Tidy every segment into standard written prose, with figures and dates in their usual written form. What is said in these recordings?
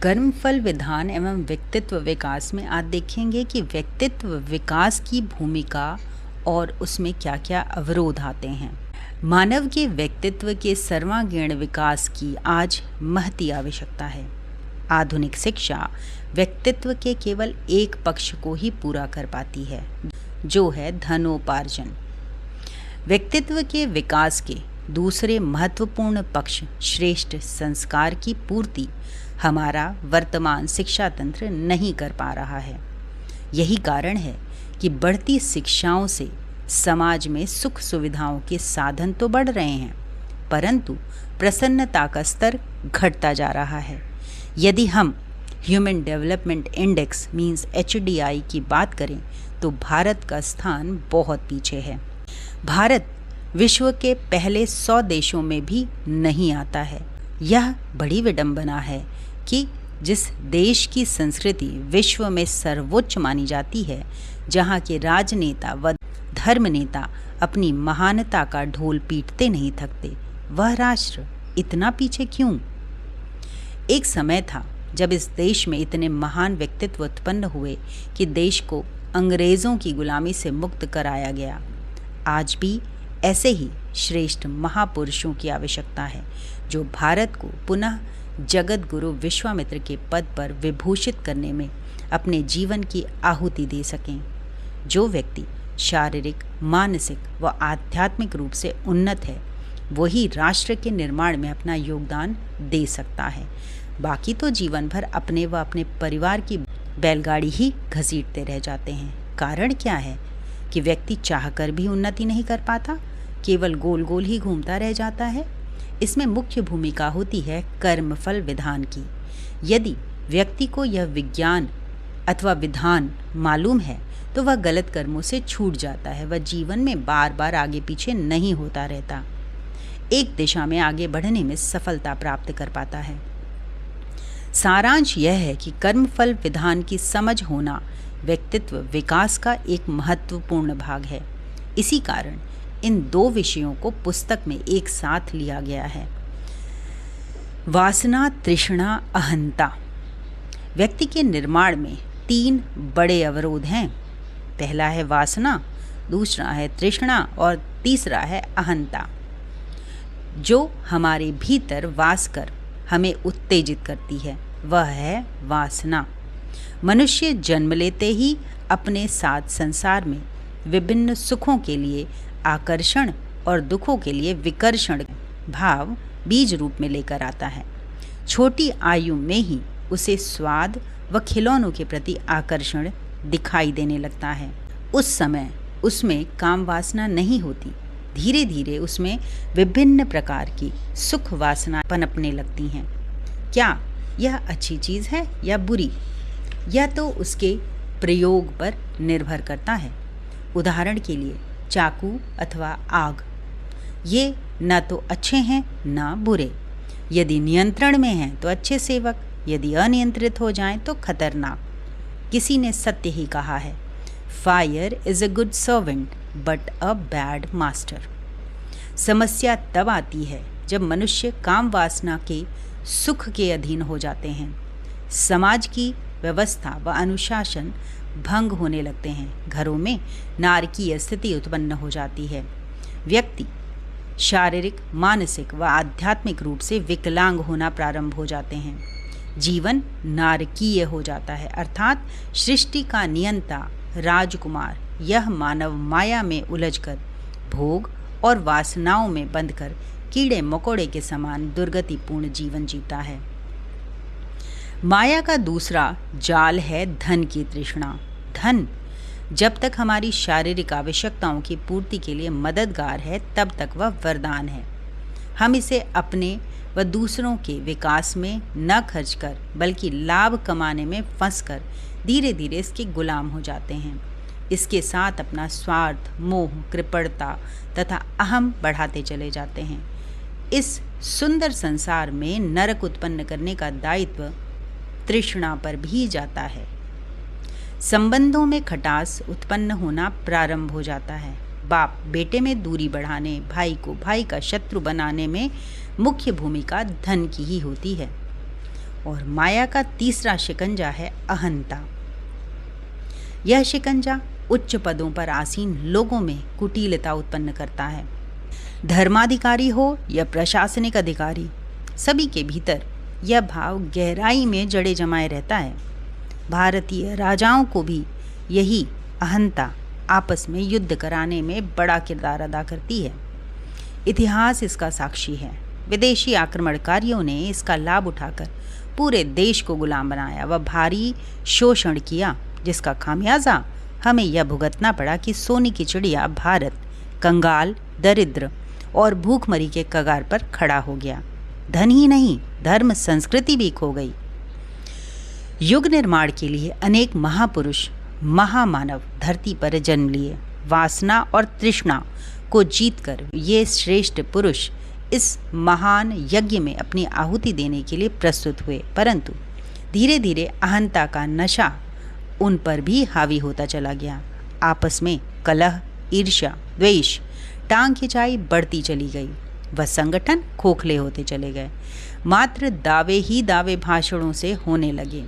कर्मफल विधान एवं व्यक्तित्व विकास में आज देखेंगे कि व्यक्तित्व विकास की भूमिका और उसमें क्या क्या अवरोध आते हैं। मानव के व्यक्तित्व के सर्वांगीण विकास की आज महती आवश्यकता है। आधुनिक शिक्षा व्यक्तित्व के केवल एक पक्ष को ही पूरा कर पाती है, जो है धनोपार्जन। व्यक्तित्व के विकास के दूसरे महत्वपूर्ण पक्ष श्रेष्ठ संस्कार की पूर्ति हमारा वर्तमान शिक्षा तंत्र नहीं कर पा रहा है। यही कारण है कि बढ़ती शिक्षाओं से समाज में सुख सुविधाओं के साधन तो बढ़ रहे हैं, परंतु प्रसन्नता का स्तर घटता जा रहा है। यदि हम human development index means HDI की बात करें तो भारत का स्थान बहुत पीछे है। भारत विश्व के पहले 100 देशों में भी नहीं आता है। यह बड़ी विडंबना है कि जिस देश की संस्कृति विश्व में सर्वोच्च मानी जाती है, जहाँ के राजनेता व धर्म नेता अपनी महानता का ढोल पीटते नहीं थकते, वह राष्ट्र इतना पीछे क्यों? एक समय था जब इस देश में इतने महान व्यक्तित्व उत्पन्न हुए कि देश को अंग्रेज़ों की गुलामी से मुक्त कराया गया। आज भी ऐसे ही श्रेष्ठ महापुरुषों की आवश्यकता है, जो भारत को पुनः जगत गुरु विश्वामित्र के पद पर विभूषित करने में अपने जीवन की आहुति दे सकें। जो व्यक्ति शारीरिक, मानसिक व आध्यात्मिक रूप से उन्नत है, वही राष्ट्र के निर्माण में अपना योगदान दे सकता है। बाकी तो जीवन भर अपने व अपने परिवार की बैलगाड़ी ही घसीटते रह जाते हैं। कारण क्या है कि व्यक्ति चाहकर भी उन्नति नहीं कर पाता, केवल गोल गोल ही घूमता रह जाता है। इसमें मुख्य भूमिका होती है कर्मफल विधान की। यदि व्यक्ति को यह विज्ञान अथवा विधान मालूम है तो वह गलत कर्मों से छूट जाता है। वह जीवन में बार बार आगे पीछे नहीं होता रहता, एक दिशा में आगे बढ़ने में सफलता प्राप्त कर पाता है। सारांश यह है कि कर्मफल विधान की समझ होना व्यक्तित्व विकास का एक महत्वपूर्ण भाग है। इसी कारण इन दो विषयों को पुस्तक में एक साथ लिया गया है। वासना, तृष्णा, अहंता। व्यक्ति के निर्माण में 3 बड़े अवरोध हैं। पहला है वासना, दूसरा है तृष्णा और तीसरा है अहंता, जो हमारे भीतर वास कर हमें उत्तेजित करती है। वह है वासना। मनुष्य जन्म लेते ही अपने साथ संसार में विभिन्न सुखों के लिए आकर्षण और दुखों के लिए विकर्षण भाव बीज रूप में लेकर आता है। छोटी आयु में ही उसे स्वाद व खिलौनों के प्रति आकर्षण दिखाई देने लगता है। उस समय उसमें काम वासना नहीं होती। धीरे धीरे उसमें विभिन्न प्रकार की सुख वासना पनपने लगती हैं। क्या यह अच्छी चीज़ है या बुरी, यह तो उसके प्रयोग पर निर्भर करता है। उदाहरण के लिए चाकू अथवा आग, ये न तो अच्छे हैं न बुरे। यदि नियंत्रण में हैं तो अच्छे सेवक, यदि अनियंत्रित हो जाएं तो खतरनाक। किसी ने सत्य ही कहा है, fire is a good servant but a bad master. समस्या तब आती है जब मनुष्य काम वासना के सुख के अधीन हो जाते हैं। समाज की व्यवस्था व अनुशासन भंग होने लगते हैं। घरों में नारकीय स्थिति उत्पन्न हो जाती है। व्यक्ति शारीरिक, मानसिक व आध्यात्मिक रूप से विकलांग होना प्रारंभ हो जाते हैं। जीवन नारकीय हो जाता है, अर्थात सृष्टि का नियंता राजकुमार यह मानव माया में उलझकर भोग और वासनाओं में बंधकर कीड़े मकोड़े के समान दुर्गतिपूर्ण जीवन जीता है। माया का दूसरा जाल है धन की तृष्णा। धन जब तक हमारी शारीरिक आवश्यकताओं की पूर्ति के लिए मददगार है, तब तक वह वरदान है। हम इसे अपने व दूसरों के विकास में न खर्च कर बल्कि लाभ कमाने में फंसकर धीरे धीरे इसके गुलाम हो जाते हैं। इसके साथ अपना स्वार्थ, मोह, कृपणता तथा अहम बढ़ाते चले जाते हैं। इस सुंदर संसार में नरक उत्पन्न करने का दायित्व तृष्णा पर भी जाता है। संबंधों में खटास उत्पन्न होना प्रारंभ हो जाता है। बाप बेटे में दूरी बढ़ाने, भाई को भाई का शत्रु बनाने में मुख्य भूमिका धन की ही होती है। और माया का तीसरा शिकंजा है अहंता। यह शिकंजा उच्च पदों पर आसीन लोगों में कुटिलता उत्पन्न करता है। धर्माधिकारी हो या प्रशासनिक अधिकारी, सभी के भीतर यह भाव गहराई में जड़े जमाए रहता है। भारतीय राजाओं को भी यही अहंता आपस में युद्ध कराने में बड़ा किरदार अदा करती है। इतिहास इसका साक्षी है। विदेशी आक्रमणकारियों ने इसका लाभ उठाकर पूरे देश को गुलाम बनाया व भारी शोषण किया, जिसका खामियाजा हमें यह भुगतना पड़ा कि सोने की चिड़िया भारत कंगाल, दरिद्र और भूखमरी के कगार पर खड़ा हो गया। धन ही नहीं, धर्म संस्कृति भी खो गई। युग निर्माण के लिए अनेक महापुरुष, महामानव धरती पर जन्म लिए। वासना और तृष्णा को जीतकर ये श्रेष्ठ पुरुष इस महान यज्ञ में अपनी आहुति देने के लिए प्रस्तुत हुए, परंतु धीरे धीरे अहंता का नशा उन पर भी हावी होता चला गया। आपस में कलह, ईर्ष्या, द्वेष, टांग खिंचाई बढ़ती चली गई। वह संगठन खोखले होते चले गए। मात्र दावे ही दावे भाषणों से होने लगे।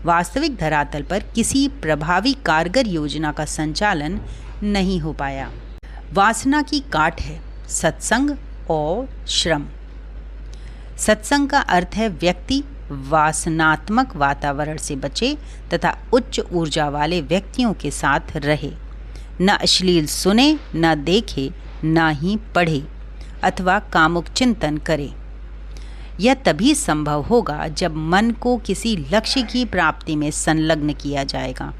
वास्तविक धरातल पर किसी प्रभावी कारगर योजना का संचालन नहीं हो पाया। वासना की काट है सत्संग और श्रम। सत्संग का अर्थ है व्यक्ति वासनात्मक वातावरण से बचे तथा उच्च ऊर्जा वाले व्यक्तियों के साथ रहे। न अश्लील सुने, न देखे, न ही पढ़े अथवा कामुक चिंतन करे। यह तभी संभव होगा जब मन को किसी लक्ष्य की प्राप्ति में संलग्न किया जाएगा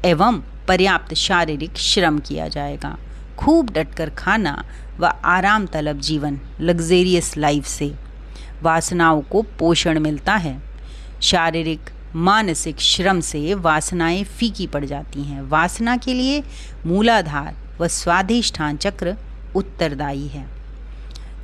एवं पर्याप्त शारीरिक श्रम किया जाएगा। खूब डटकर खाना व आराम तलब जीवन, लग्जेरियस लाइफ से वासनाओं को पोषण मिलता है। शारीरिक मानसिक श्रम से वासनाएं फीकी पड़ जाती हैं। वासना के लिए मूलाधार व स्वाधिष्ठान चक्र उत्तरदायी है।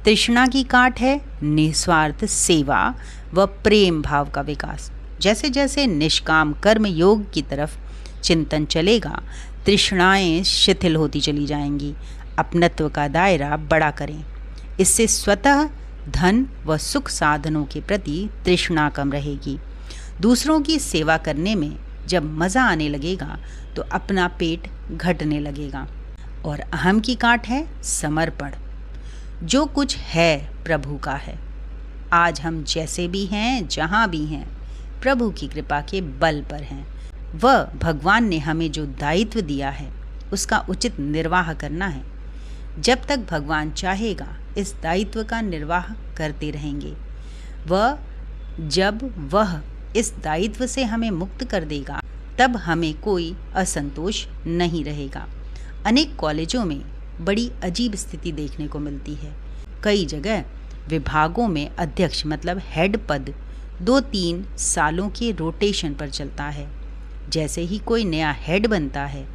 तृष्णा की काट है निस्वार्थ सेवा व प्रेम भाव का विकास। जैसे जैसे निष्काम कर्म योग की तरफ चिंतन चलेगा, तृष्णाएं शिथिल होती चली जाएंगी। अपनत्व का दायरा बड़ा करें। इससे स्वतः धन व सुख साधनों के प्रति तृष्णा कम रहेगी। दूसरों की सेवा करने में जब मज़ा आने लगेगा तो अपना पेट घटने लगेगा। और अहम की काट है समर्पण। जो कुछ है प्रभु का है। आज हम जैसे भी हैं, जहाँ भी हैं, प्रभु की कृपा के बल पर हैं। वह भगवान ने हमें जो दायित्व दिया है उसका उचित निर्वाह करना है। जब तक भगवान चाहेगा इस दायित्व का निर्वाह करते रहेंगे। जब वह इस दायित्व से हमें मुक्त कर देगा तब हमें कोई असंतोष नहीं रहेगा। अनेक कॉलेजों में बड़ी अजीब स्थिति देखने को मिलती है। कई जगह विभागों में अध्यक्ष मतलब हेड पद 2-3 सालों के रोटेशन पर चलता है। जैसे ही कोई नया हेड बनता है,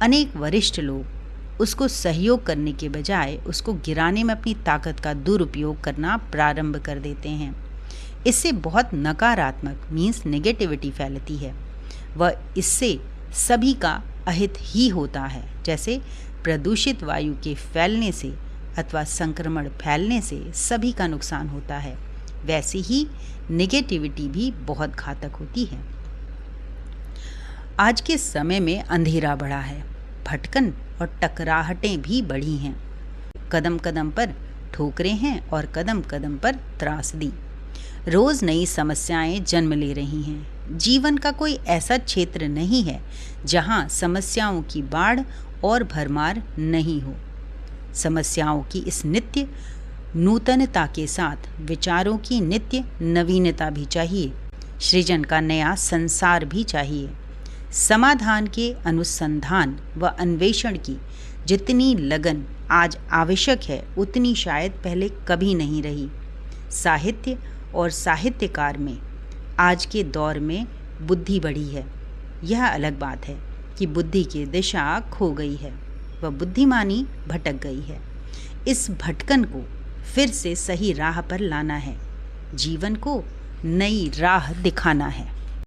अनेक वरिष्ठ लोग उसको सहयोग करने के बजाय उसको गिराने में अपनी ताकत का दुरुपयोग करना प्रारंभ कर देते हैं। इससे बहुत नकारात्मक मीन्स नेगेटिविटी फैलती है। वह इससे सभी का अहित ही होता है। जैसे प्रदूषित वायु के फैलने से अथवा संक्रमण फैलने से सभी का नुकसान होता है, वैसे ही नेगेटिविटी भी बहुत घातक होती है। आज के समय में अंधेरा बढ़ा है, भटकन और टकराहटें भी बढ़ी हैं। कदम कदम पर ठोकरें हैं और कदम कदम पर त्रासदी। रोज नई समस्याएं जन्म ले रही हैं। जीवन का कोई ऐसा क्षेत्र नहीं है जहां समस्याओं की बाढ़ और भरमार नहीं हो। समस्याओं की इस नित्य नूतनता के साथ विचारों की नित्य नवीनता भी चाहिए। सृजन का नया संसार भी चाहिए। समाधान के अनुसंधान व अन्वेषण की जितनी लगन आज आवश्यक है उतनी शायद पहले कभी नहीं रही। साहित्य और साहित्यकार में आज के दौर में बुद्धि बढ़ी है। यह अलग बात है कि बुद्धि की दिशा खो गई है, वह बुद्धिमानी भटक गई है। इस भटकन को फिर से सही राह पर लाना है, जीवन को नई राह दिखाना है।